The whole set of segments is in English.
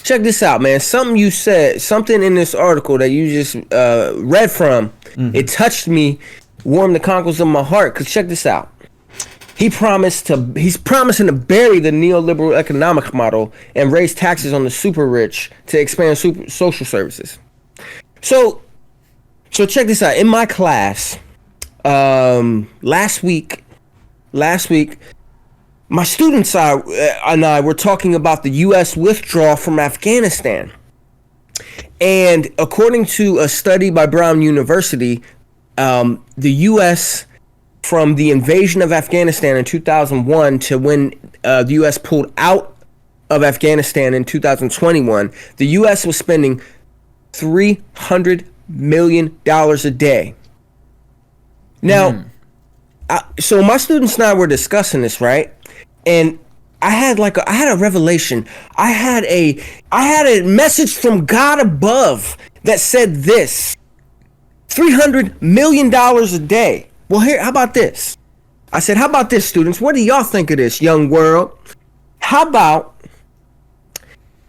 check this out, man. Something you said, something in this article that you just read from, it touched me, warmed the cockles of my heart. Because check this out. He's promising to bury the neoliberal economic model and raise taxes on the super rich to expand social services. So check this out. In my class, last week, my students and I were talking about the U.S. withdrawal from Afghanistan. And according to a study by Brown University, the U.S., from the invasion of Afghanistan in 2001 to when the U.S. pulled out of Afghanistan in 2021, the U.S. was spending $300 million a day. Now, so my students and I were discussing this, right? And I had a revelation. I had a message from God above that said this: $300 million a day. Well, here, how about this? I said, how about this, students? What do y'all think of this, young world? How about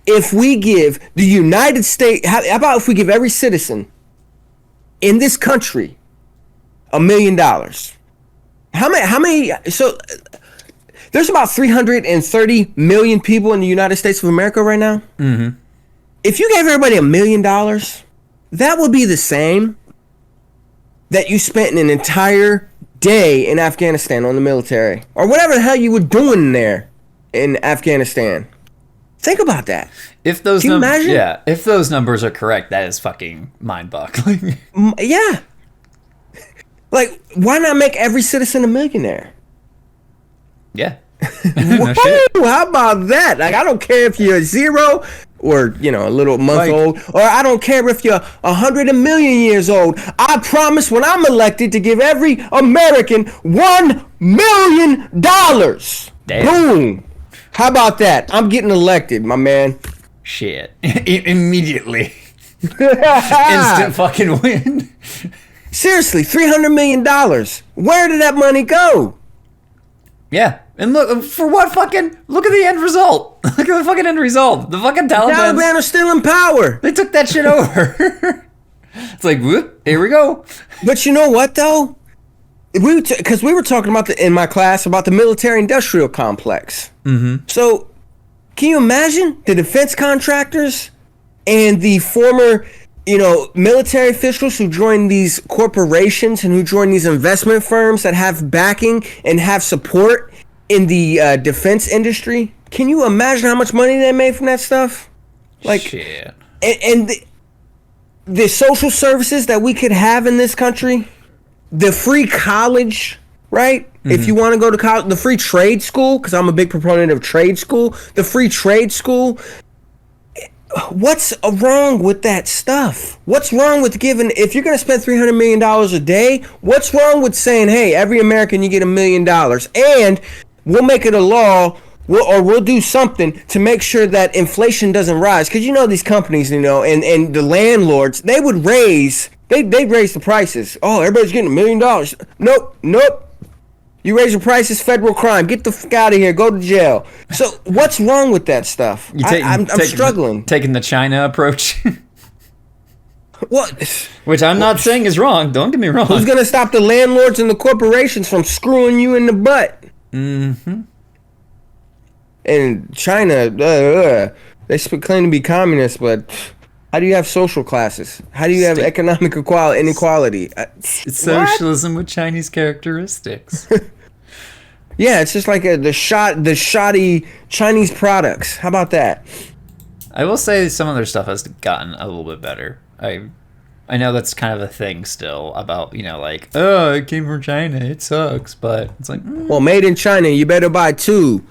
if we give the United States, how about if we give every citizen in this country $1 million? How many, so there's about 330 million people in the United States of America right now. Mm-hmm. If you gave everybody $1 million, that would be the same that you spent an entire day in Afghanistan on the military, or whatever the hell you were doing there in Afghanistan. Think about that. If those Can you imagine? Yeah, if those numbers are correct, that is fucking mind-boggling. Yeah. Like, why not make every citizen a millionaire? Yeah. No shit. How about that? Like, I don't care if you're 0 or, a little month old, or I don't care if you're 100 million years old. I promise when I'm elected to give every American $1 million. Damn. Boom. How about that? I'm getting elected, my man. Shit. Immediately. Instant fucking win. Seriously, $300 million. Where did that money go? Yeah. And look, for what fucking... Look at the end result. Look at the fucking end result. The fucking Taliban are still in power. They took that shit over. It's like, whoop, here we go. But you know what, though? Because we were talking about in my class about the military-industrial complex. Mm-hmm. So, can you imagine the defense contractors and the former... military officials who join these corporations and who join these investment firms that have backing and have support in the defense industry? Can you imagine how much money they made from that stuff? Like, shit. And the social services that we could have in this country, the free college, right? Mm-hmm. If you want to go to college, the free trade school, because I'm a big proponent of trade school, the free trade school. What's wrong with that stuff? What's wrong with giving, if you're going to spend $300 million a day, what's wrong with saying, hey, every American, you get $1 million, and we'll make it a law, we'll do something to make sure that inflation doesn't rise? Because these companies, and the landlords, they'd raise the prices. Oh, everybody's getting $1 million. Nope. You raise your prices, federal crime. Get the fuck out of here. Go to jail. So what's wrong with that stuff? I'm struggling. Taking the China approach. What? Which I'm not saying is wrong. Don't get me wrong. Who's going to stop the landlords and the corporations from screwing you in the butt? Mm-hmm. And China, they claim to be communists, but how do you have social classes? How do you have economic inequality? It's socialism with Chinese characteristics. Yeah, it's just like the shoddy Chinese products. How about that? I will say some of their stuff has gotten a little bit better. I know that's kind of a thing still about, it came from China, it sucks, but it's like... Well, made in China, you better buy 2.